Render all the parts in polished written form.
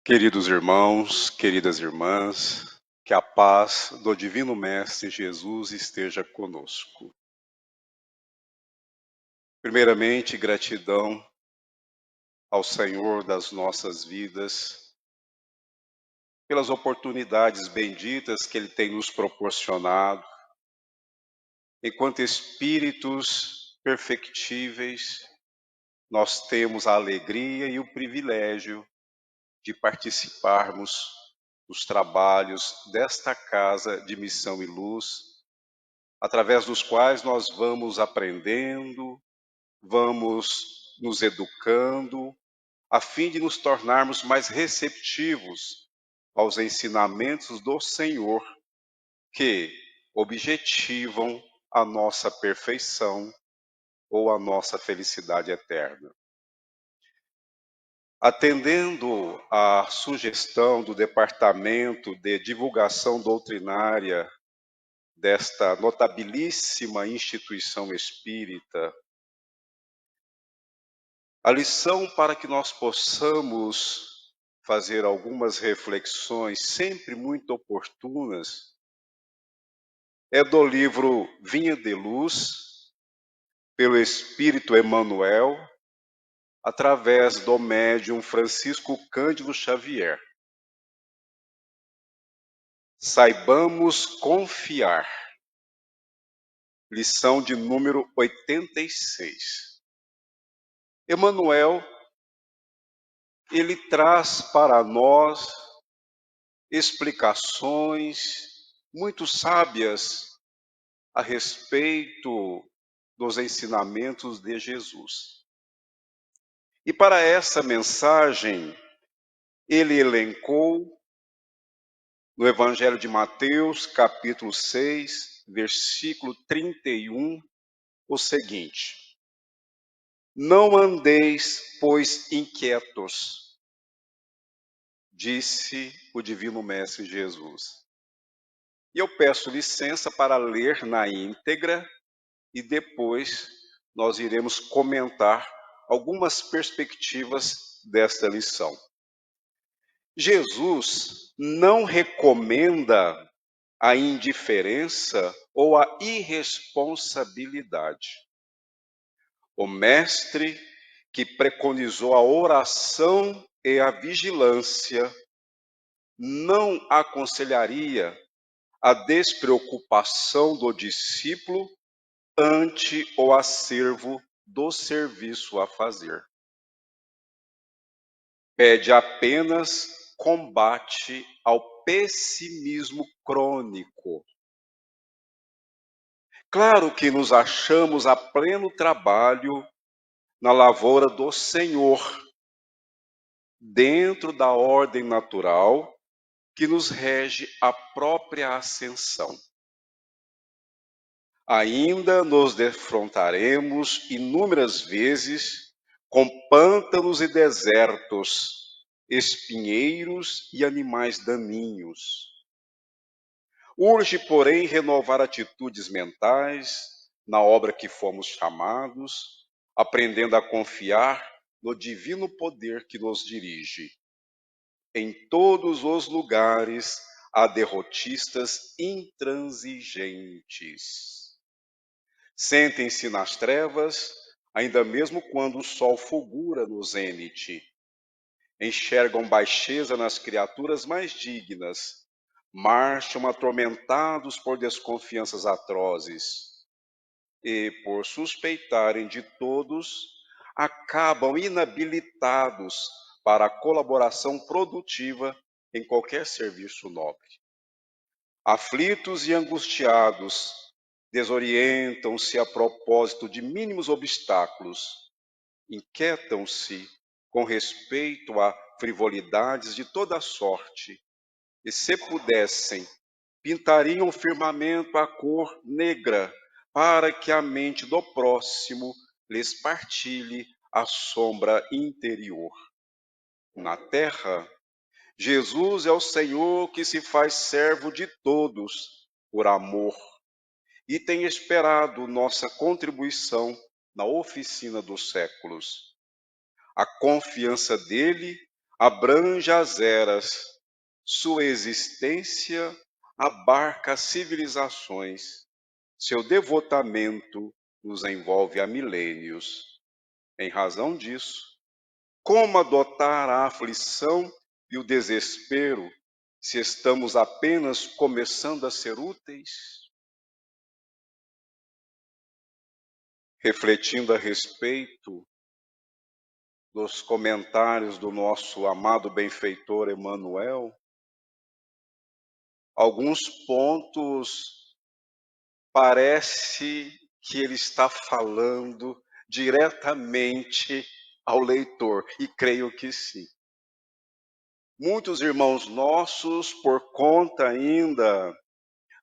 Queridos irmãos, queridas irmãs, que a paz do Divino Mestre Jesus esteja conosco. Primeiramente, gratidão ao Senhor das nossas vidas, pelas oportunidades benditas que Ele tem nos proporcionado, enquanto espíritos perfectíveis, nós temos a alegria e o privilégio de participarmos dos trabalhos desta Casa de Missão e Luz, através dos quais nós vamos aprendendo, vamos nos educando, a fim de nos tornarmos mais receptivos aos ensinamentos do Senhor, que objetivam a nossa perfeição ou a nossa felicidade eterna. Atendendo à sugestão do Departamento de Divulgação Doutrinária desta notabilíssima instituição espírita, a lição para que nós possamos fazer algumas reflexões sempre muito oportunas é do livro Vinha de Luz, pelo Espírito Emmanuel, através do médium Francisco Cândido Xavier. Saibamos confiar. Lição de número 86. Emmanuel, ele traz para nós explicações muito sábias a respeito dos ensinamentos de Jesus. E para essa mensagem, ele elencou no Evangelho de Mateus, capítulo 6, versículo 31, o seguinte: Não andeis, pois, inquietos, disse o Divino Mestre Jesus. E eu peço licença para ler na íntegra e depois nós iremos comentar algumas perspectivas desta lição. Jesus não recomenda a indiferença ou a irresponsabilidade. O mestre que preconizou a oração e a vigilância não aconselharia a despreocupação do discípulo ante o acervo do serviço a fazer. Pede apenas combate ao pessimismo crônico. Claro que nos achamos a pleno trabalho na lavoura do Senhor, dentro da ordem natural que nos rege a própria ascensão. Ainda nos defrontaremos inúmeras vezes com pântanos e desertos, espinheiros e animais daninhos. Urge, porém, renovar atitudes mentais na obra que fomos chamados, aprendendo a confiar no divino poder que nos dirige. Em todos os lugares há derrotistas intransigentes. Sentem-se nas trevas, ainda mesmo quando o sol fulgura no zênite. Enxergam baixeza nas criaturas mais dignas, marcham atormentados por desconfianças atrozes e, por suspeitarem de todos, acabam inabilitados para a colaboração produtiva em qualquer serviço nobre. Aflitos e angustiados, desorientam-se a propósito de mínimos obstáculos, inquietam-se com respeito a frivolidades de toda sorte, e se pudessem, pintariam o firmamento à cor negra, para que a mente do próximo lhes partilhe a sombra interior. Na terra, Jesus é o Senhor que se faz servo de todos por amor e tem esperado nossa contribuição na oficina dos séculos. A confiança dele abrange as eras, sua existência abarca civilizações, seu devotamento nos envolve há milênios. Em razão disso, como adotar a aflição e o desespero se estamos apenas começando a ser úteis? Refletindo a respeito dos comentários do nosso amado benfeitor Emmanuel, alguns pontos parece que ele está falando diretamente ao leitor, e creio que sim. Muitos irmãos nossos, por conta ainda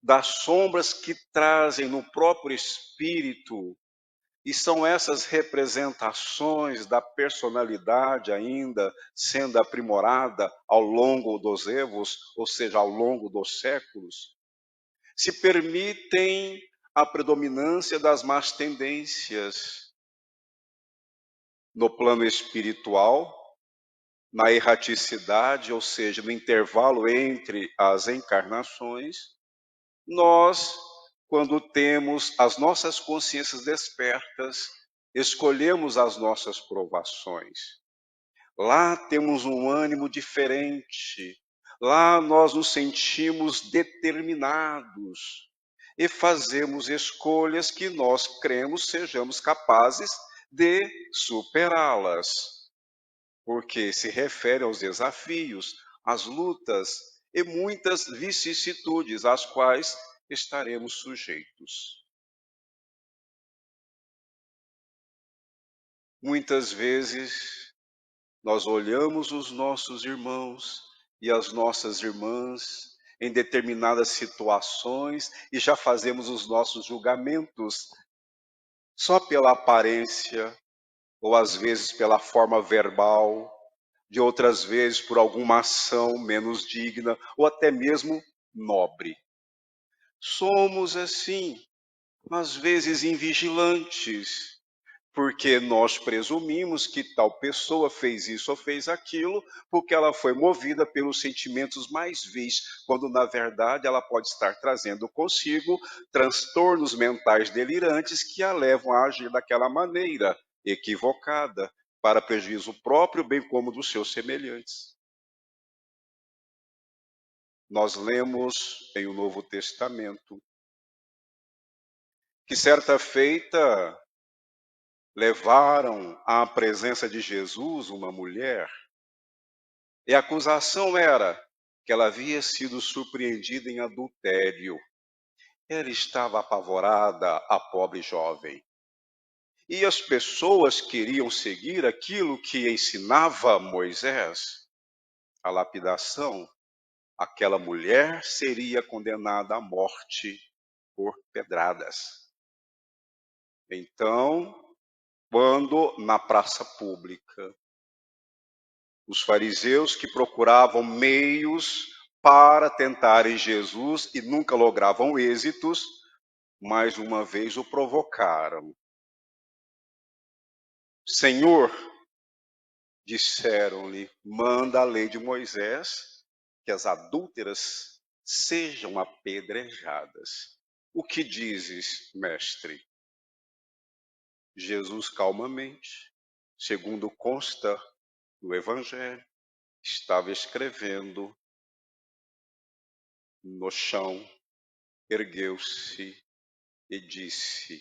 das sombras que trazem no próprio espírito, e são essas representações da personalidade ainda sendo aprimorada ao longo dos evos, ou seja, ao longo dos séculos, se permitem a predominância das más tendências no plano espiritual, na erraticidade, ou seja, no intervalo entre as encarnações. Nós, quando temos as nossas consciências despertas, escolhemos as nossas provações. Lá temos um ânimo diferente. Lá nós nos sentimos determinados e fazemos escolhas que nós cremos sejamos capazes de superá-las, porque se refere aos desafios, às lutas e muitas vicissitudes às quais estaremos sujeitos. Muitas vezes nós olhamos os nossos irmãos e as nossas irmãs em determinadas situações e já fazemos os nossos julgamentos só pela aparência ou às vezes pela forma verbal, de outras vezes por alguma ação menos digna ou até mesmo nobre. Somos assim, às vezes invigilantes, porque nós presumimos que tal pessoa fez isso ou fez aquilo, porque ela foi movida pelos sentimentos mais vis, quando na verdade ela pode estar trazendo consigo transtornos mentais delirantes que a levam a agir daquela maneira equivocada, para prejuízo próprio, bem como dos seus semelhantes. Nós lemos em o Novo Testamento que certa feita levaram à presença de Jesus uma mulher, e a acusação era que ela havia sido surpreendida em adultério. Ela estava apavorada, a pobre jovem. E as pessoas queriam seguir aquilo que ensinava Moisés, a lapidação. Aquela mulher seria condenada à morte por pedradas. Então, quando na praça pública, os fariseus que procuravam meios para tentarem Jesus e nunca logravam êxitos, mais uma vez o provocaram. Senhor, disseram-lhe, manda a lei de Moisés que as adúlteras sejam apedrejadas. O que dizes, mestre? Jesus calmamente, segundo consta no Evangelho, estava escrevendo no chão, ergueu-se e disse: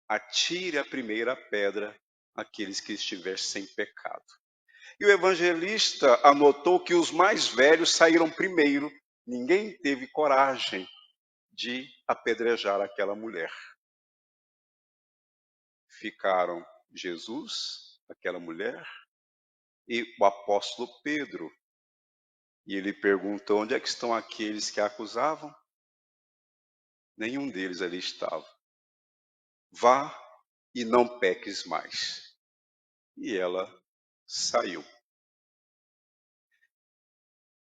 atire a primeira pedra aqueles que estiverem sem pecado. E o evangelista anotou que os mais velhos saíram primeiro. Ninguém teve coragem de apedrejar aquela mulher. Ficaram Jesus, aquela mulher, e o apóstolo Pedro. E ele perguntou: onde é que estão aqueles que a acusavam? Nenhum deles ali estava. Vá e não peques mais. E ela saiu.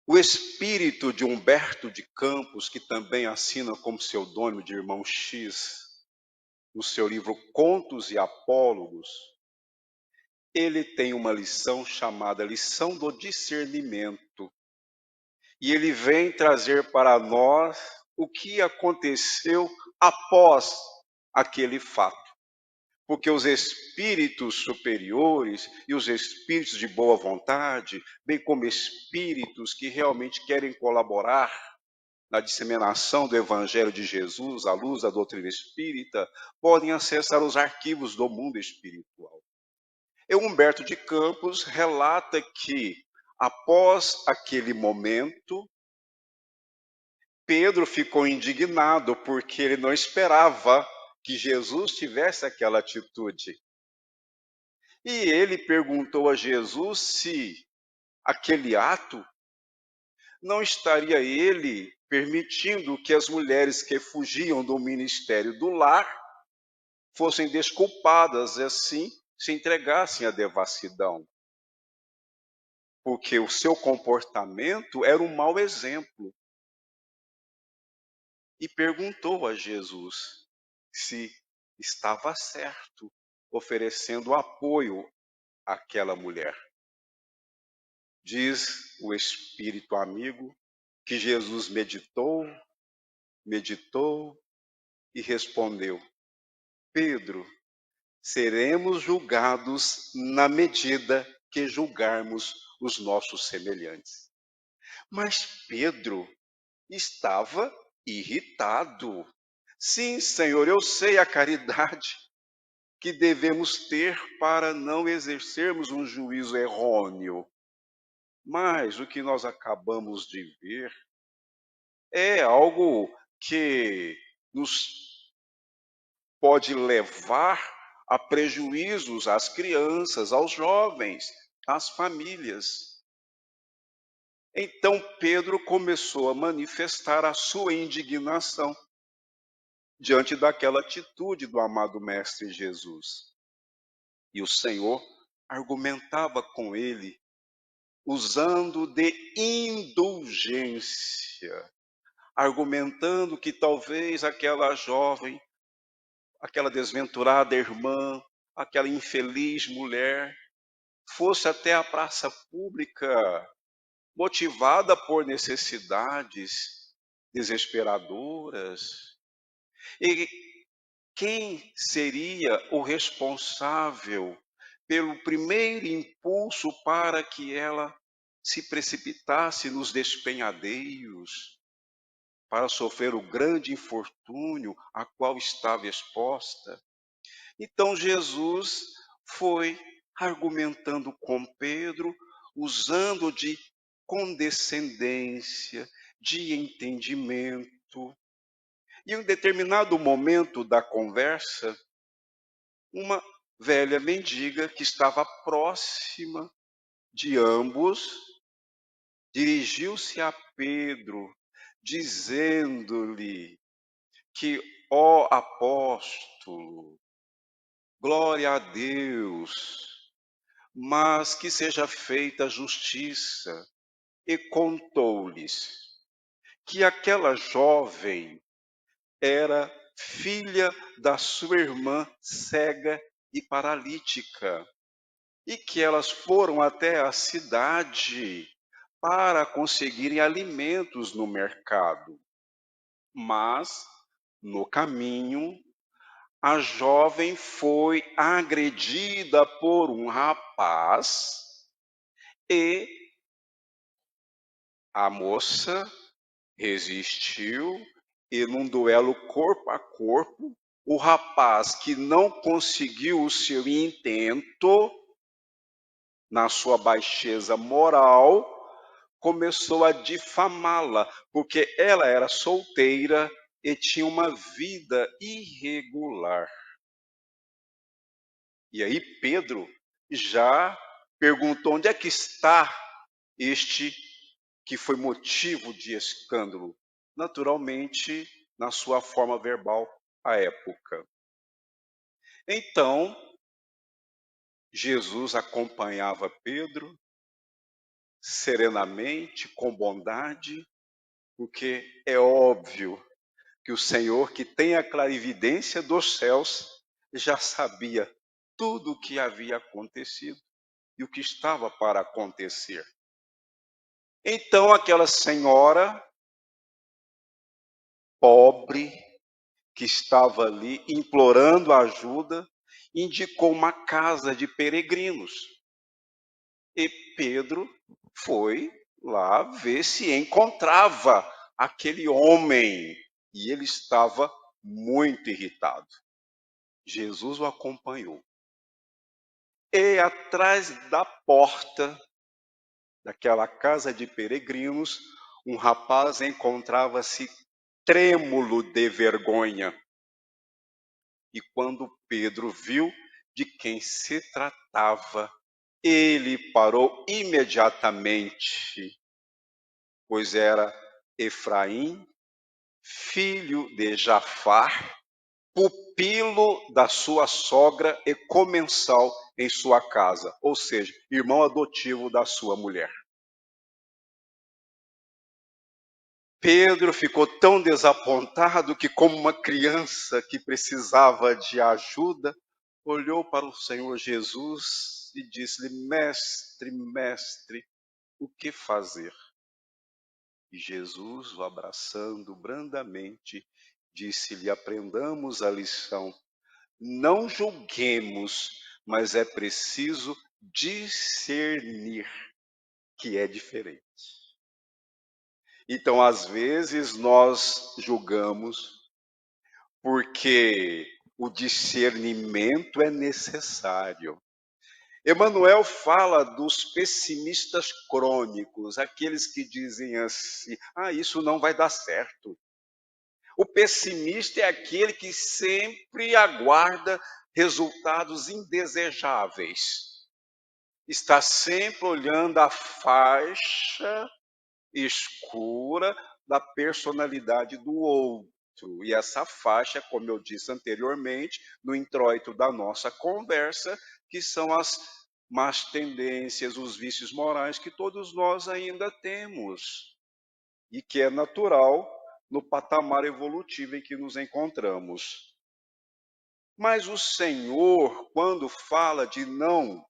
O espírito de Humberto de Campos, que também assina como pseudônimo de Irmão X, no seu livro Contos e Apólogos, ele tem uma lição chamada lição do discernimento. E ele vem trazer para nós o que aconteceu após aquele fato. Porque os espíritos superiores e os espíritos de boa vontade, bem como espíritos que realmente querem colaborar na disseminação do Evangelho de Jesus à luz da doutrina espírita, podem acessar os arquivos do mundo espiritual. E Humberto de Campos relata que, após aquele momento, Pedro ficou indignado porque ele não esperava que Jesus tivesse aquela atitude. E ele perguntou a Jesus se aquele ato não estaria ele permitindo que as mulheres que fugiam do ministério do lar fossem desculpadas e assim se entregassem à devassidão. Porque o seu comportamento era um mau exemplo. E perguntou a Jesus se estava certo, oferecendo apoio àquela mulher. Diz o espírito amigo que Jesus meditou e respondeu: Pedro, seremos julgados na medida que julgarmos os nossos semelhantes. Mas Pedro estava irritado. Sim, Senhor, eu sei a caridade que devemos ter para não exercermos um juízo errôneo. Mas o que nós acabamos de ver é algo que nos pode levar a prejuízos às crianças, aos jovens, às famílias. Então Pedro começou a manifestar a sua indignação diante daquela atitude do amado Mestre Jesus. E o Senhor argumentava com ele, usando de indulgência, argumentando que talvez aquela jovem, aquela desventurada irmã, aquela infeliz mulher, fosse até a praça pública, motivada por necessidades desesperadoras. E quem seria o responsável pelo primeiro impulso para que ela se precipitasse nos despenhadeiros, para sofrer o grande infortúnio a qual estava exposta? Então Jesus foi argumentando com Pedro, usando de condescendência, de entendimento. E em um determinado momento da conversa, uma velha mendiga que estava próxima de ambos dirigiu-se a Pedro, dizendo-lhe que, ó apóstolo, glória a Deus, mas que seja feita justiça. E contou-lhes que aquela jovem era filha da sua irmã cega e paralítica, e que elas foram até a cidade para conseguirem alimentos no mercado. Mas, no caminho, a jovem foi agredida por um rapaz e a moça resistiu e, num duelo corpo a corpo, o rapaz, que não conseguiu o seu intento, na sua baixeza moral, começou a difamá-la, porque ela era solteira e tinha uma vida irregular. E aí Pedro já perguntou: onde é que está este que foi motivo de escândalo? Naturalmente, na sua forma verbal à época. Então, Jesus acompanhava Pedro serenamente, com bondade, porque é óbvio que o Senhor, que tem a clarividência dos céus, já sabia tudo o que havia acontecido e o que estava para acontecer. Então aquela senhora pobre que estava ali implorando ajuda, indicou uma casa de peregrinos. E Pedro foi lá ver se encontrava aquele homem. E ele estava muito irritado. Jesus o acompanhou. E atrás da porta daquela casa de peregrinos, um rapaz encontrava-se trêmulo de vergonha. E quando Pedro viu de quem se tratava, ele parou imediatamente, pois era Efraim, filho de Jafar, pupilo da sua sogra e comensal em sua casa, ou seja, irmão adotivo da sua mulher. Pedro ficou tão desapontado que, como uma criança que precisava de ajuda, olhou para o Senhor Jesus e disse-lhe: Mestre, mestre, o que fazer? E Jesus, o abraçando brandamente, disse-lhe: Aprendamos a lição. Não julguemos, mas é preciso discernir, que é diferente. Então, às vezes, nós julgamos porque o discernimento é necessário. Emmanuel fala dos pessimistas crônicos, aqueles que dizem assim: isso não vai dar certo. O pessimista é aquele que sempre aguarda resultados indesejáveis. Está sempre olhando a faixa escura da personalidade do outro. E essa faixa, como eu disse anteriormente, no introito da nossa conversa, que são as más tendências, os vícios morais que todos nós ainda temos e que é natural no patamar evolutivo em que nos encontramos. Mas o Senhor, quando fala de não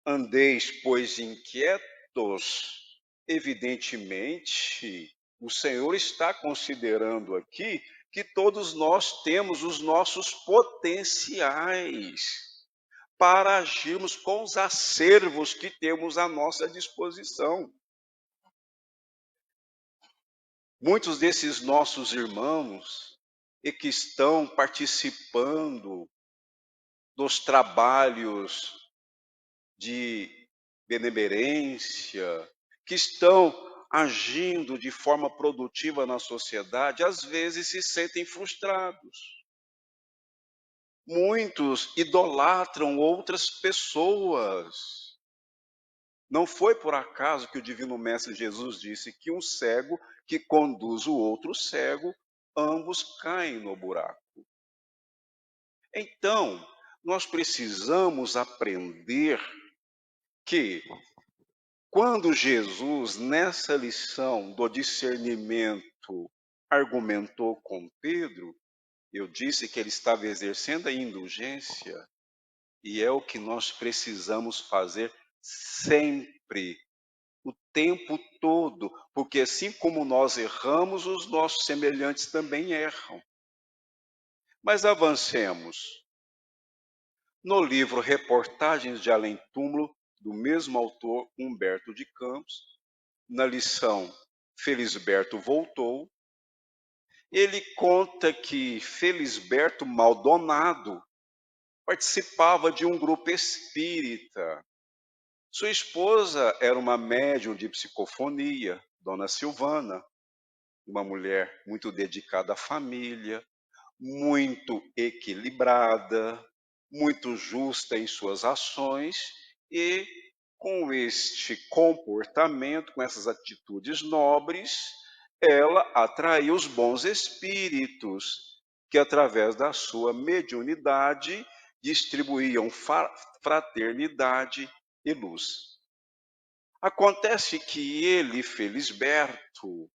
andeis, pois, inquietos, evidentemente, o Senhor está considerando aqui que todos nós temos os nossos potenciais para agirmos com os acervos que temos à nossa disposição. Muitos desses nossos irmãos e que estão participando dos trabalhos de benemerência, que estão agindo de forma produtiva na sociedade, às vezes se sentem frustrados. Muitos idolatram outras pessoas. Não foi por acaso que o Divino Mestre Jesus disse que um cego que conduz o outro cego, ambos caem no buraco. Então, nós precisamos aprender que, quando Jesus, nessa lição do discernimento, argumentou com Pedro, eu disse que ele estava exercendo a indulgência, e é o que nós precisamos fazer sempre, o tempo todo, porque assim como nós erramos, os nossos semelhantes também erram. Mas avancemos. No livro Reportagens de Além Túmulo, do mesmo autor, Humberto de Campos, na lição Felisberto voltou, ele conta que Felisberto Maldonado participava de um grupo espírita. Sua esposa era uma médium de psicofonia, Dona Silvana, uma mulher muito dedicada à família, muito equilibrada, muito justa em suas ações e com este comportamento, com essas atitudes nobres, ela atraiu os bons espíritos que, através da sua mediunidade, distribuíam fraternidade e luz. Acontece que ele, Felisberto,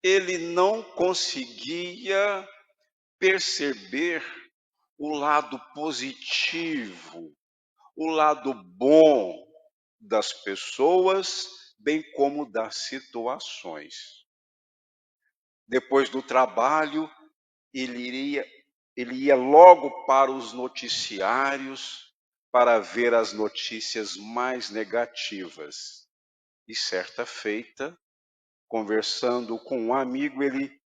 ele não conseguia perceber o lado positivo, o lado bom das pessoas, bem como das situações. Depois do trabalho, ele ia logo para os noticiários para ver as notícias mais negativas. E certa feita, conversando com um amigo, ele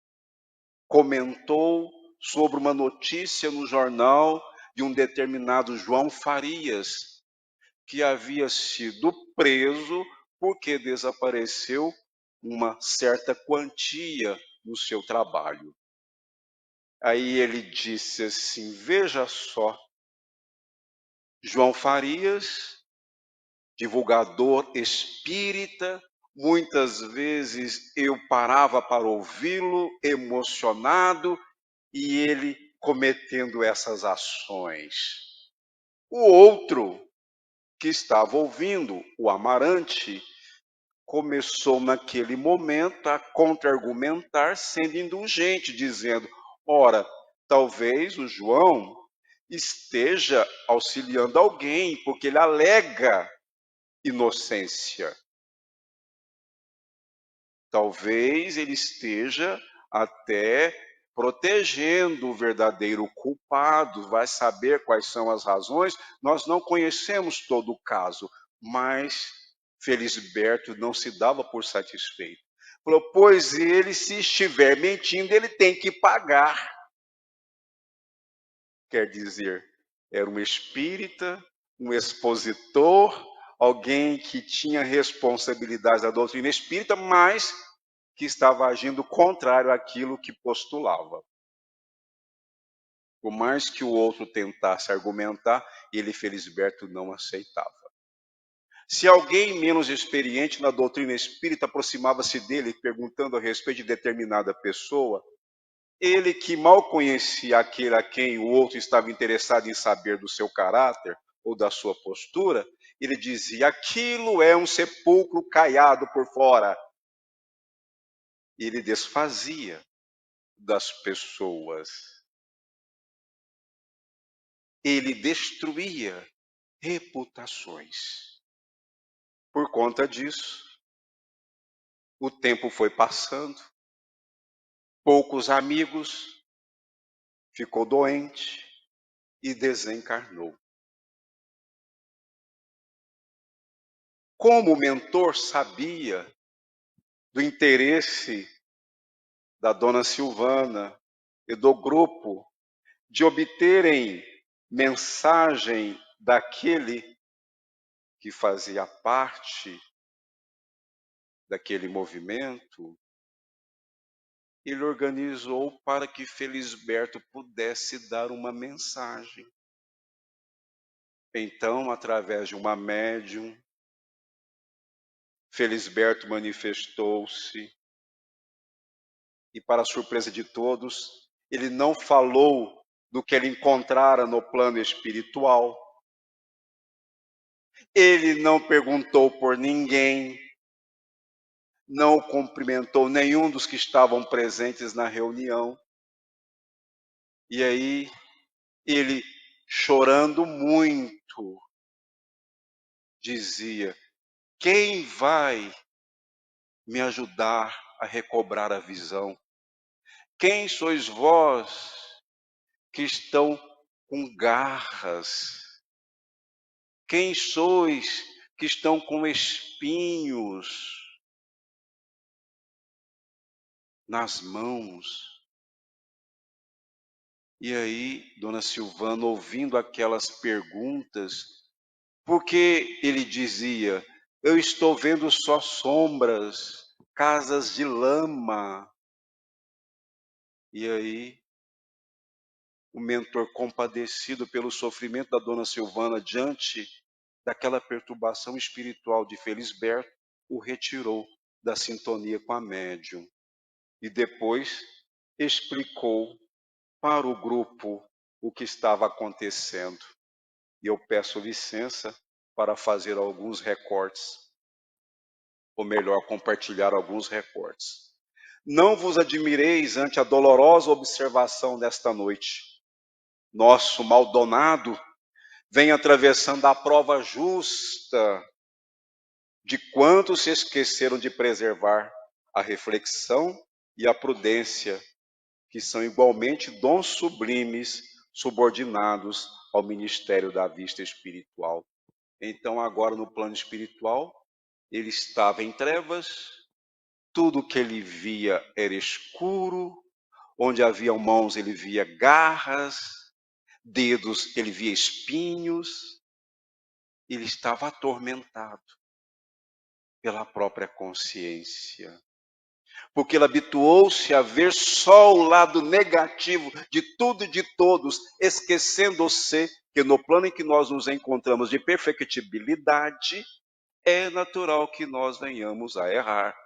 comentou sobre uma notícia no jornal de um determinado João Farias, que havia sido preso porque desapareceu uma certa quantia no seu trabalho. Aí ele disse assim: veja só, João Farias, divulgador espírita, muitas vezes eu parava para ouvi-lo, emocionado, e ele cometendo essas ações. O outro que estava ouvindo, o Amarante, começou naquele momento a contra-argumentar, sendo indulgente, dizendo: ora, talvez o João esteja auxiliando alguém, porque ele alega inocência. Talvez ele esteja até protegendo o verdadeiro culpado, vai saber quais são as razões. Nós não conhecemos todo o caso, mas Felisberto não se dava por satisfeito. Falou: pois ele, se estiver mentindo, ele tem que pagar. Quer dizer, era um espírita, um expositor, alguém que tinha responsabilidades da doutrina espírita, mas que estava agindo contrário àquilo que postulava. Por mais que o outro tentasse argumentar, ele, Felisberto, não aceitava. Se alguém menos experiente na doutrina espírita aproximava-se dele perguntando a respeito de determinada pessoa, ele, que mal conhecia aquele a quem o outro estava interessado em saber do seu caráter ou da sua postura, ele dizia: aquilo é um sepulcro caiado por fora. E ele desfazia das pessoas. Ele destruía reputações. Por conta disso, o tempo foi passando, poucos amigos, ficou doente e desencarnou. Como o mentor sabia do interesse da dona Silvana e do grupo de obterem mensagem daquele que fazia parte daquele movimento, ele organizou para que Felisberto pudesse dar uma mensagem. Então, através de uma médium, Felisberto manifestou-se e, para a surpresa de todos, ele não falou do que ele encontrara no plano espiritual. Ele não perguntou por ninguém, não cumprimentou nenhum dos que estavam presentes na reunião. E aí, ele, chorando muito, dizia: quem vai me ajudar a recobrar a visão? Quem sois vós que estão com garras? Quem sois que estão com espinhos nas mãos? E aí, dona Silvana, ouvindo aquelas perguntas, porque ele dizia: eu estou vendo só sombras, casas de lama. E aí, o mentor, compadecido pelo sofrimento da dona Silvana diante daquela perturbação espiritual de Felisberto, o retirou da sintonia com a médium. E depois explicou para o grupo o que estava acontecendo. E eu peço licença para fazer alguns recortes, ou melhor, compartilhar alguns recortes. Não vos admireis ante a dolorosa observação desta noite. nosso Maldonado, vem atravessando a prova justa de quantos se esqueceram de preservar a reflexão e a prudência, que são igualmente dons sublimes subordinados ao ministério da vista espiritual. Então, agora no plano espiritual, ele estava em trevas, tudo que ele via era escuro, onde havia mãos ele via garras, dedos ele via espinhos, ele estava atormentado pela própria consciência, porque ele habituou-se a ver só o lado negativo de tudo e de todos, esquecendo-se que no plano em que nós nos encontramos de perfectibilidade, é natural que nós venhamos a errar,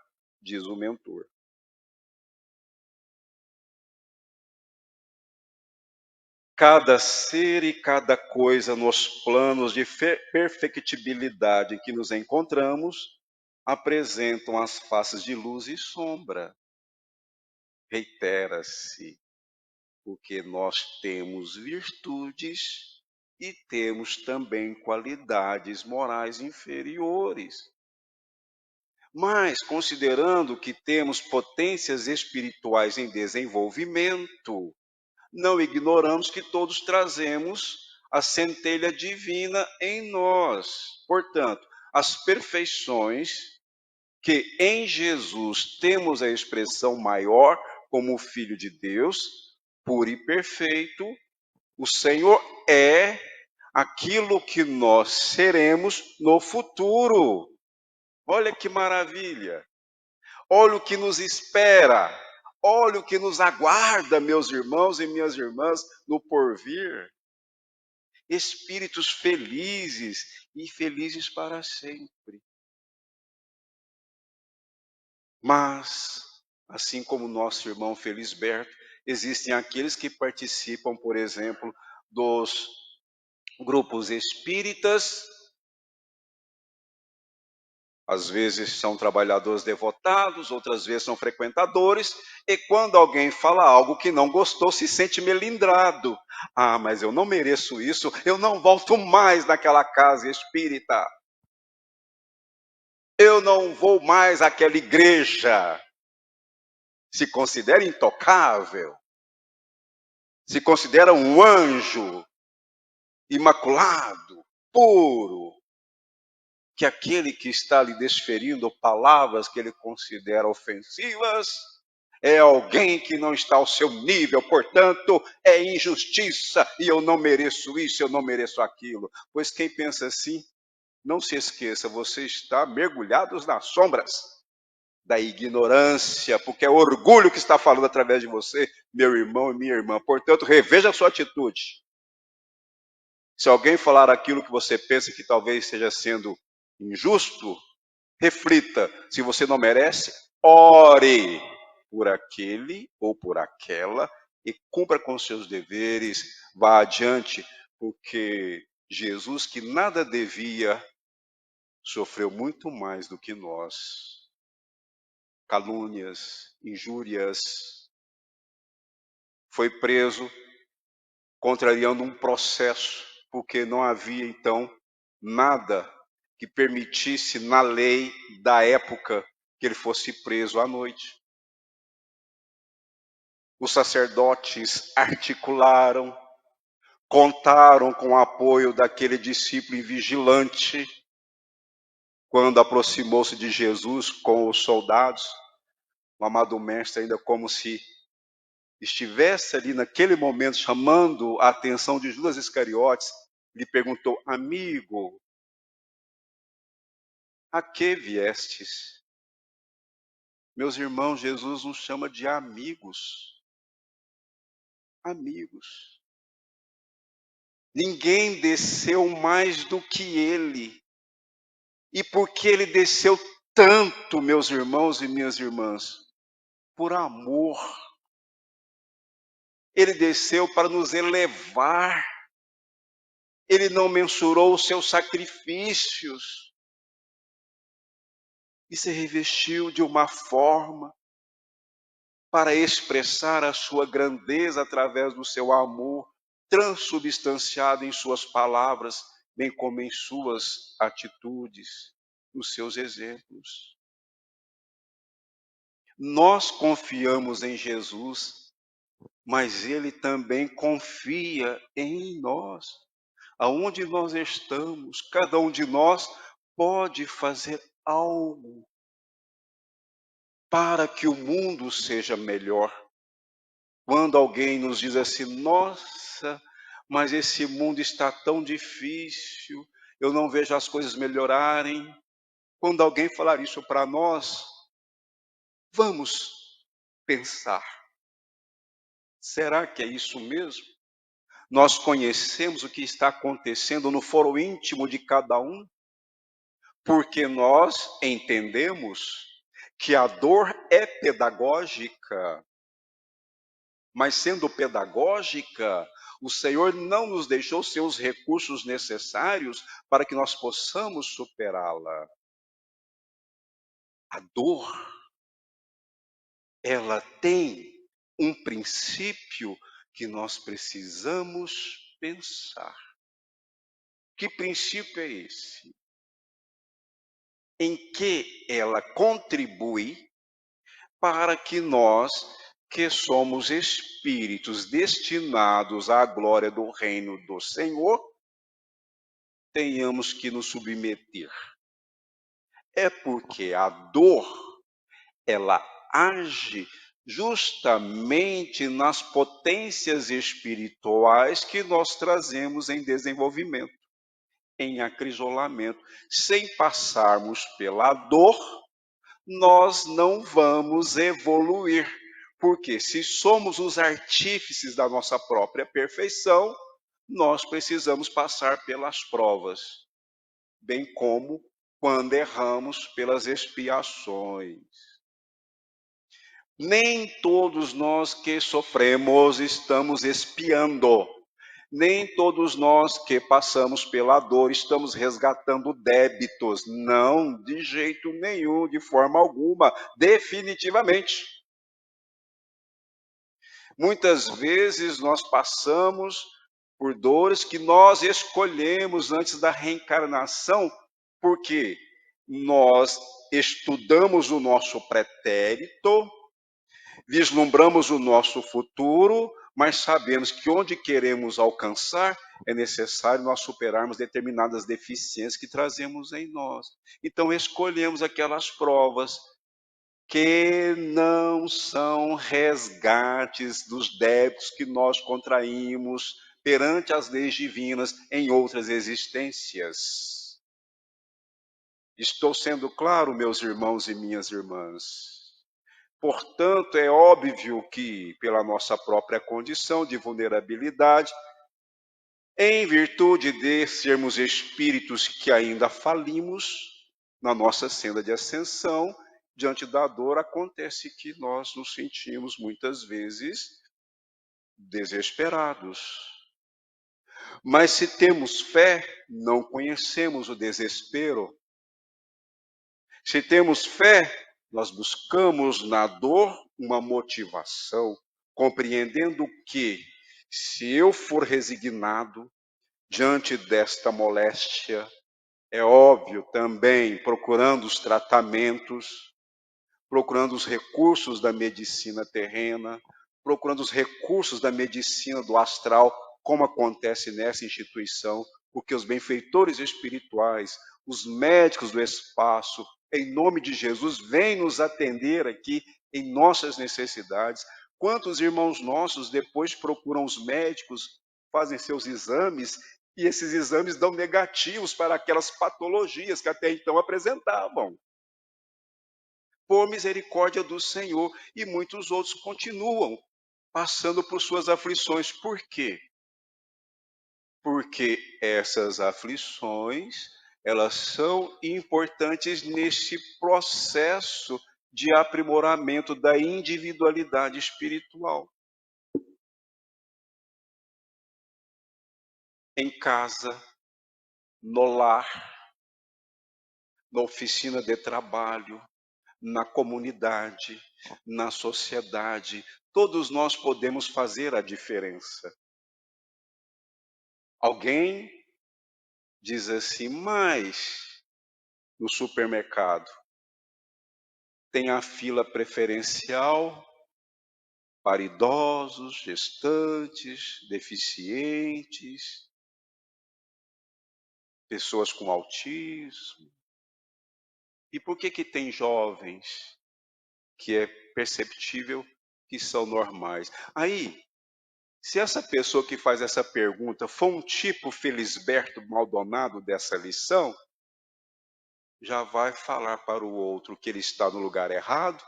diz o mentor. Cada ser e cada coisa nos planos de perfectibilidade em que nos encontramos apresentam as faces de luz e sombra. Reitera-se, porque nós temos virtudes e temos também qualidades morais inferiores. Mas, considerando que temos potências espirituais em desenvolvimento, não ignoramos que todos trazemos a centelha divina em nós. Portanto, as perfeições que em Jesus temos a expressão maior como Filho de Deus, puro e perfeito, o Senhor é aquilo que nós seremos no futuro. Olha que maravilha! Olha o que nos espera! Olha o que nos aguarda, meus irmãos e minhas irmãs, no porvir. Espíritos felizes e felizes para sempre. Mas, assim como nosso irmão Felisberto, existem aqueles que participam, por exemplo, dos grupos espíritas. Às vezes são trabalhadores devotados, outras vezes são frequentadores, e quando alguém fala algo que não gostou, se sente melindrado. Ah, mas eu não mereço isso, eu não volto mais naquela casa espírita. Eu não vou mais àquela igreja. Se considera intocável, se considera um anjo imaculado, puro, que aquele que está lhe desferindo palavras que ele considera ofensivas é alguém que não está ao seu nível, portanto, é injustiça e eu não mereço isso, eu não mereço aquilo. Pois quem pensa assim, não se esqueça, você está mergulhados nas sombras da ignorância, porque é orgulho que está falando através de você, meu irmão e minha irmã. Portanto, reveja a sua atitude. Se alguém falar aquilo que você pensa que talvez esteja sendo injusto, reflita. Se você não merece, ore por aquele ou por aquela e cumpra com seus deveres, vá adiante, porque Jesus, que nada devia, sofreu muito mais do que nós. Calúnias, injúrias, foi preso contrariando um processo, porque não havia então nada que permitisse na lei da época que ele fosse preso à noite. Os sacerdotes articularam, contaram com o apoio daquele discípulo vigilante, quando aproximou-se de Jesus com os soldados, o amado mestre, ainda como se estivesse ali naquele momento chamando a atenção de Judas Iscariotes, lhe perguntou: amigo, a que viestes? Meus irmãos, Jesus nos chama de amigos. Amigos. Ninguém desceu mais do que ele. E por que ele desceu tanto, meus irmãos e minhas irmãs? Por amor. Ele desceu para nos elevar. Ele não mensurou os seus sacrifícios. E se revestiu de uma forma para expressar a sua grandeza através do seu amor transubstanciada em suas palavras, bem como em suas atitudes, nos seus exemplos. Nós confiamos em Jesus, mas Ele também confia em nós. Aonde nós estamos, cada um de nós pode fazer algo para que o mundo seja melhor. Quando alguém nos diz assim, nossa, mas esse mundo está tão difícil, eu não vejo as coisas melhorarem. Quando alguém falar isso para nós, vamos pensar, será que é isso mesmo? Nós conhecemos o que está acontecendo no foro íntimo de cada um, porque nós entendemos que a dor é pedagógica. Mas sendo pedagógica, o Senhor não nos deixou seus recursos necessários para que nós possamos superá-la. A dor, ela tem um princípio que nós precisamos pensar. Que princípio é esse? Em que ela contribui para que nós, que somos espíritos destinados à glória do reino do Senhor, tenhamos que nos submeter. É porque a dor, ela age justamente nas potências espirituais que nós trazemos em desenvolvimento, em acrisolamento. Sem passarmos pela dor, nós não vamos evoluir. Porque se somos os artífices da nossa própria perfeição, nós precisamos passar pelas provas, bem como quando erramos pelas expiações. Nem todos nós que sofremos estamos expiando. Nem todos nós que passamos pela dor estamos resgatando débitos. Não, de jeito nenhum, de forma alguma, definitivamente. Muitas vezes nós passamos por dores que nós escolhemos antes da reencarnação, porque nós estudamos o nosso pretérito, vislumbramos o nosso futuro, mas sabemos que onde queremos alcançar é necessário nós superarmos determinadas deficiências que trazemos em nós. Então escolhemos aquelas provas que não são resgates dos débitos que nós contraímos perante as leis divinas em outras existências. Estou sendo claro, meus irmãos e minhas irmãs. Portanto, é óbvio que, pela nossa própria condição de vulnerabilidade, em virtude de sermos espíritos que ainda falimos na nossa senda de ascensão, diante da dor, acontece que nós nos sentimos muitas vezes desesperados. Mas se temos fé, não conhecemos o desespero. Se temos fé, nós buscamos na dor uma motivação, compreendendo que, se eu for resignado diante desta moléstia, é óbvio também procurando os tratamentos, procurando os recursos da medicina terrena, procurando os recursos da medicina do astral, como acontece nessa instituição, porque os benfeitores espirituais, os médicos do espaço, em nome de Jesus, vêm nos atender aqui em nossas necessidades. Quantos irmãos nossos depois procuram os médicos, fazem seus exames, e esses exames dão negativos para aquelas patologias que até então apresentavam? Por misericórdia do Senhor, e muitos outros continuam passando por suas aflições. Por quê? Porque essas aflições, elas são importantes neste processo de aprimoramento da individualidade espiritual. Em casa, no lar, na oficina de trabalho, na comunidade, na sociedade, todos nós podemos fazer a diferença. Alguém diz assim, mas no supermercado tem a fila preferencial para idosos, gestantes, deficientes, pessoas com autismo. E por que tem jovens que é perceptível que são normais? Aí, se essa pessoa que faz essa pergunta for um tipo Felisberto Maldonado dessa lição, já vai falar para o outro que ele está no lugar errado,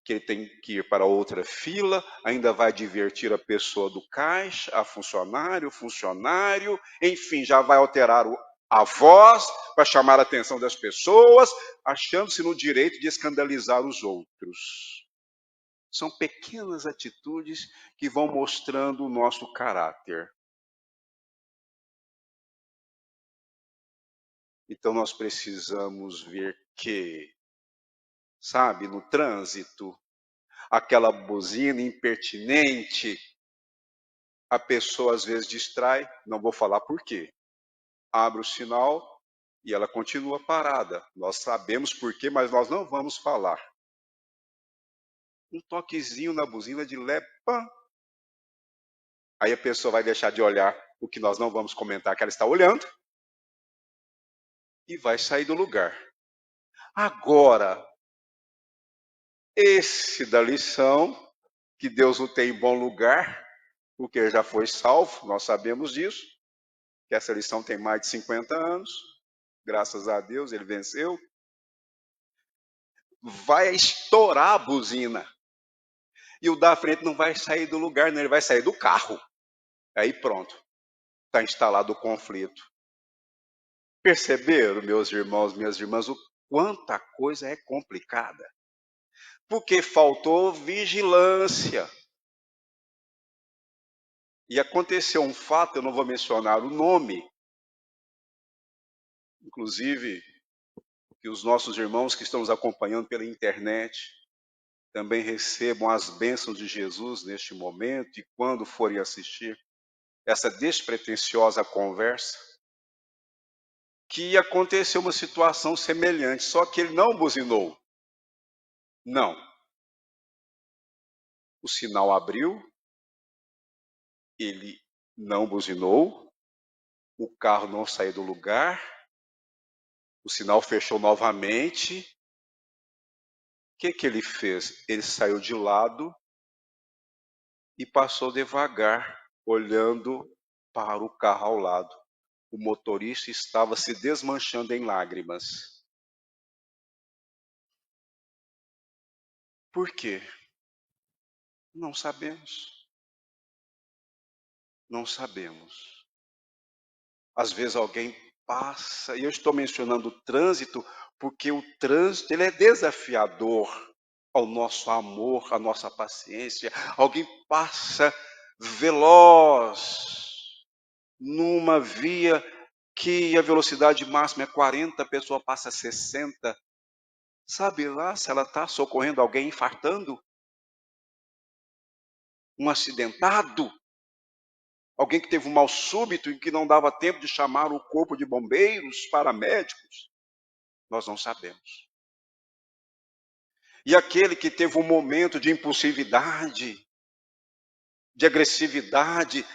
que ele tem que ir para outra fila, ainda vai divertir a pessoa do caixa, a funcionário, o funcionário, enfim, já vai alterar a voz para chamar a atenção das pessoas, achando-se no direito de escandalizar os outros. São pequenas atitudes que vão mostrando o nosso caráter. Então nós precisamos ver que, sabe, no trânsito, aquela buzina impertinente, a pessoa às vezes distrai, não vou falar por quê. Abre o sinal e ela continua parada. Nós sabemos por quê, mas nós não vamos falar. Um toquezinho na buzina de leve, pã. Aí a pessoa vai deixar de olhar o que nós não vamos comentar que ela está olhando e vai sair do lugar. Agora, esse da lição, que Deus o tem em bom lugar, porque já foi salvo, nós sabemos disso, que essa lição tem mais de 50 anos, graças a Deus ele venceu, vai estourar a buzina, e o da frente não vai sair do lugar, não, ele vai sair do carro, aí pronto, está instalado o conflito. Perceberam, meus irmãos, minhas irmãs, o quanta coisa é complicada, porque faltou vigilância. E aconteceu um fato, eu não vou mencionar o nome, inclusive que os nossos irmãos que estão nos acompanhando pela internet também recebam as bênçãos de Jesus neste momento e quando forem assistir essa despretensiosa conversa, que aconteceu uma situação semelhante, só que ele não buzinou. Não. O sinal abriu, ele não buzinou, o carro não saiu do lugar, o sinal fechou novamente. O que ele fez? Ele saiu de lado e passou devagar, olhando para o carro ao lado. O motorista estava se desmanchando em lágrimas. Por quê? Não sabemos. Não sabemos. Às vezes alguém passa, e eu estou mencionando o trânsito, porque o trânsito ele é desafiador ao nosso amor, à nossa paciência. Alguém passa veloz numa via que a velocidade máxima é 40, a pessoa passa 60. Sabe lá se ela está socorrendo alguém infartando? Um acidentado? Alguém que teve um mal súbito e que não dava tempo de chamar o corpo de bombeiros, paramédicos? Nós não sabemos. E aquele que teve um momento de impulsividade, de agressividade,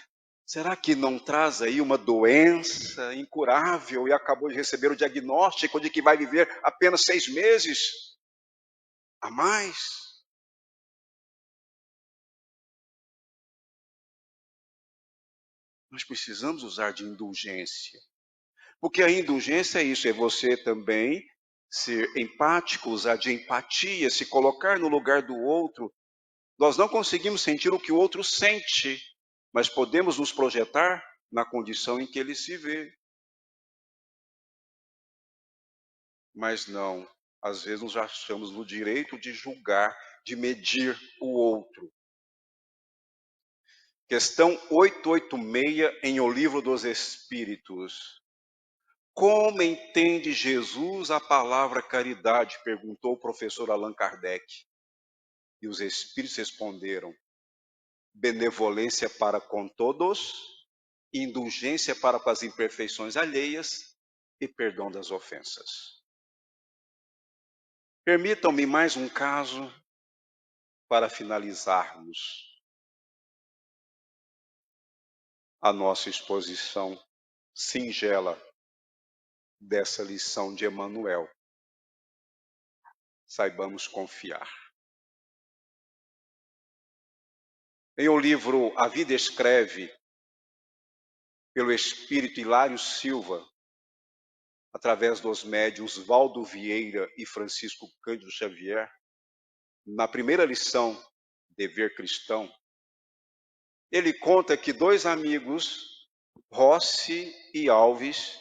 será que não traz aí uma doença incurável e acabou de receber o diagnóstico de que vai viver apenas 6 meses a mais? Nós precisamos usar de indulgência. Porque a indulgência é isso, é você também ser empático, usar de empatia, se colocar no lugar do outro. Nós não conseguimos sentir o que o outro sente, mas podemos nos projetar na condição em que ele se vê. Mas não, às vezes nos achamos no direito de julgar, de medir o outro. Questão 886 em O Livro dos Espíritos. Como entende Jesus a palavra caridade? Perguntou o professor Allan Kardec. E os espíritos responderam: benevolência para com todos indulgência para com as imperfeições alheias e perdão das ofensas. Permitam-me mais um caso para finalizarmos a nossa exposição singela dessa lição de Emmanuel. Saibamos confiar. Em o livro A Vida Escreve, pelo espírito Hilário Silva, através dos médiuns Valdo Vieira e Francisco Cândido Xavier, na primeira lição, Dever Cristão, ele conta que dois amigos, Rossi e Alves,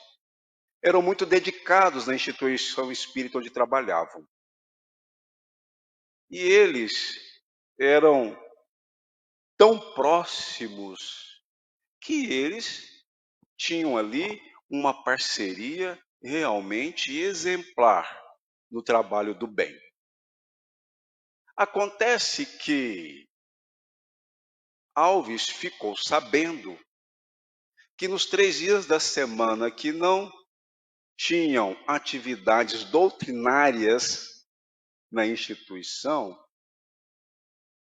eram muito dedicados na instituição espírita onde trabalhavam. E eles eram tão próximos que eles tinham ali uma parceria realmente exemplar no trabalho do bem. Acontece que Alves ficou sabendo que nos 3 dias da semana que não tinham atividades doutrinárias na instituição,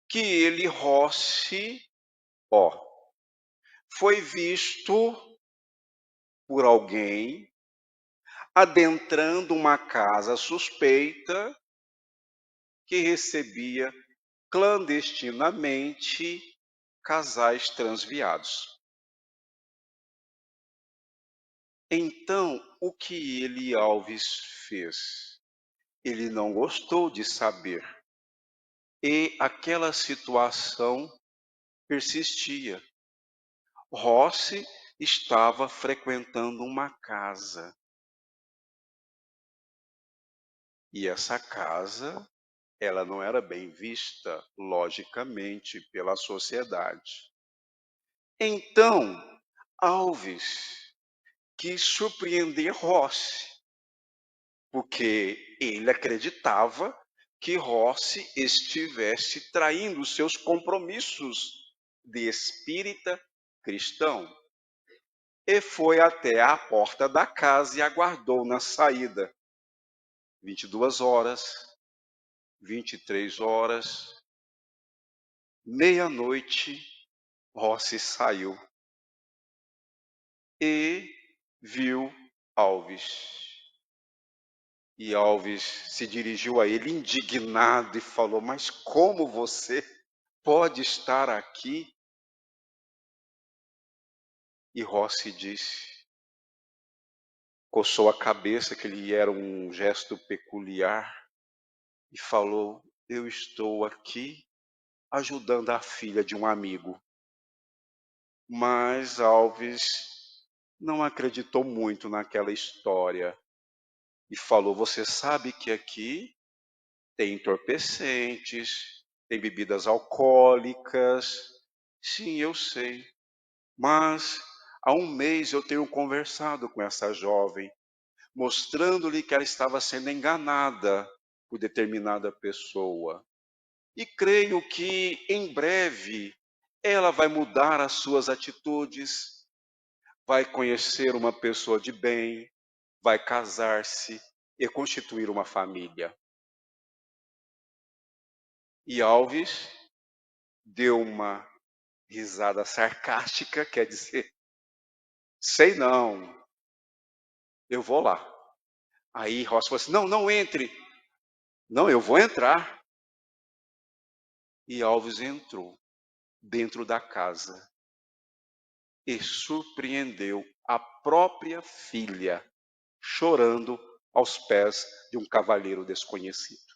que ele, Rossi, foi visto por alguém adentrando uma casa suspeita que recebia clandestinamente casais transviados. Então, o que ele, Alves, fez? Ele não gostou de saber. E aquela situação persistia. Rossi estava frequentando uma casa. E essa casa, ela não era bem vista, logicamente, pela sociedade. Então, Alves quis surpreender Rossi, porque ele acreditava que Rossi estivesse traindo seus compromissos de espírita cristão. E foi até a porta da casa e aguardou na saída. 22 horas, 23 horas, meia-noite, Rossi saiu e viu Alves. E Alves se dirigiu a ele indignado e falou: mas como você pode estar aqui? E Rossi disse, coçou a cabeça, que lhe era um gesto peculiar, e falou: eu estou aqui ajudando a filha de um amigo. Mas Alves não acreditou muito naquela história e falou: você sabe que aqui tem entorpecentes, tem bebidas alcoólicas. Sim, eu sei. Mas há um mês eu tenho conversado com essa jovem, mostrando-lhe que ela estava sendo enganada por determinada pessoa. E creio que em breve ela vai mudar as suas atitudes, vai conhecer uma pessoa de bem, vai casar-se e constituir uma família. E Alves deu uma risada sarcástica, quer dizer, sei não, eu vou lá. Aí Rossi falou assim, não entre. Não, eu vou entrar. E Alves entrou dentro da casa e surpreendeu a própria filha, chorando aos pés de um cavalheiro desconhecido.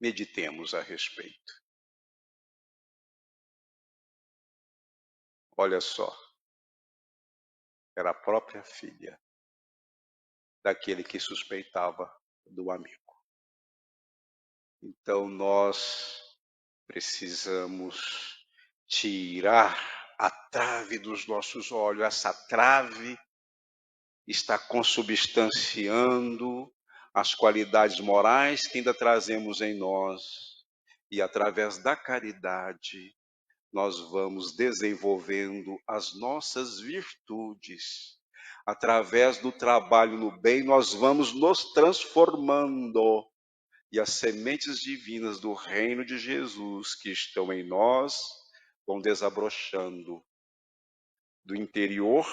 Meditemos a respeito. Olha só, era a própria filha daquele que suspeitava do amigo. Então nós precisamos tirar a trave dos nossos olhos. Essa trave está consubstanciando as qualidades morais que ainda trazemos em nós. E através da caridade, nós vamos desenvolvendo as nossas virtudes. Através do trabalho no bem, nós vamos nos transformando. E as sementes divinas do reino de Jesus que estão em nós vão desabrochando. Do interior,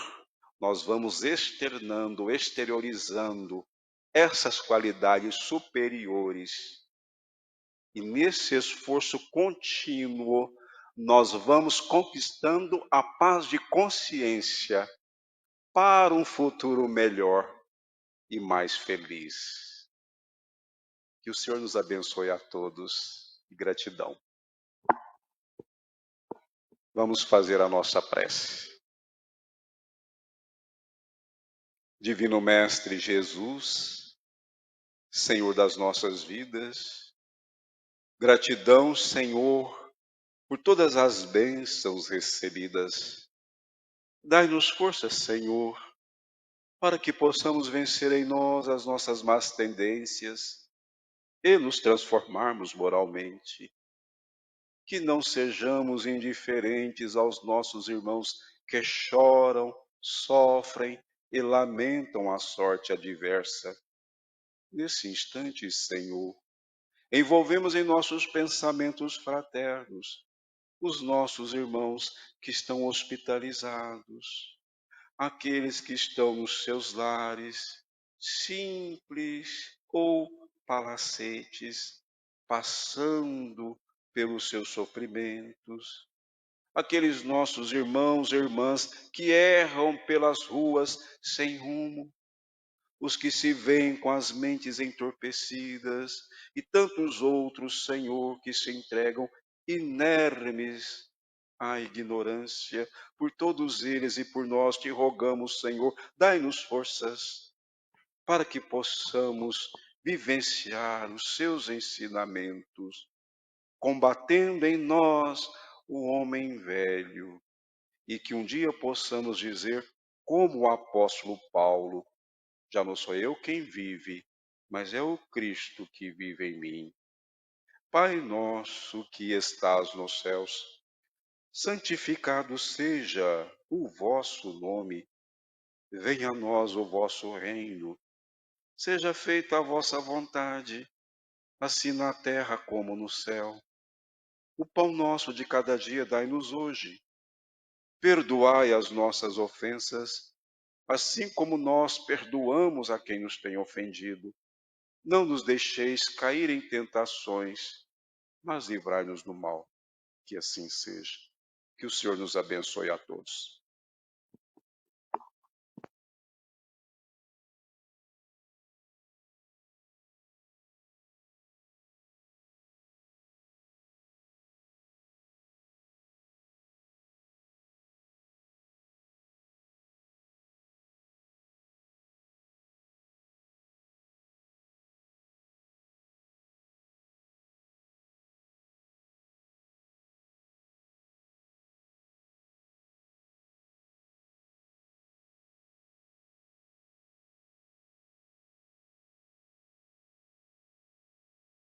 nós vamos externando, exteriorizando essas qualidades superiores. E nesse esforço contínuo, nós vamos conquistando a paz de consciência para um futuro melhor e mais feliz. Que o Senhor nos abençoe a todos. Gratidão. Vamos fazer a nossa prece. Divino Mestre Jesus, Senhor das nossas vidas, gratidão, Senhor, por todas as bênçãos recebidas. Dai-nos força, Senhor, para que possamos vencer em nós as nossas más tendências e nos transformarmos moralmente. Que não sejamos indiferentes aos nossos irmãos que choram, sofrem e lamentam a sorte adversa. Nesse instante, Senhor, envolvemos em nossos pensamentos fraternos os nossos irmãos que estão hospitalizados, aqueles que estão nos seus lares, simples ou palacetes, passando pelos seus sofrimentos, aqueles nossos irmãos e irmãs que erram pelas ruas sem rumo, os que se veem com as mentes entorpecidas e tantos outros, Senhor, que se entregam inermes à ignorância. Por todos eles e por nós te rogamos, Senhor, dai-nos forças para que possamos vivenciar os seus ensinamentos, combatendo em nós o homem velho, e que um dia possamos dizer, como o apóstolo Paulo: já não sou eu quem vive, mas é o Cristo que vive em mim. Pai nosso que estás nos céus, santificado seja o vosso nome. Venha a nós o vosso reino. Seja feita a vossa vontade, assim na terra como no céu. O pão nosso de cada dia dai-nos hoje. Perdoai as nossas ofensas, assim como nós perdoamos a quem nos tem ofendido. Não nos deixeis cair em tentações, mas livrai-nos do mal. Que assim seja. Que o Senhor nos abençoe a todos.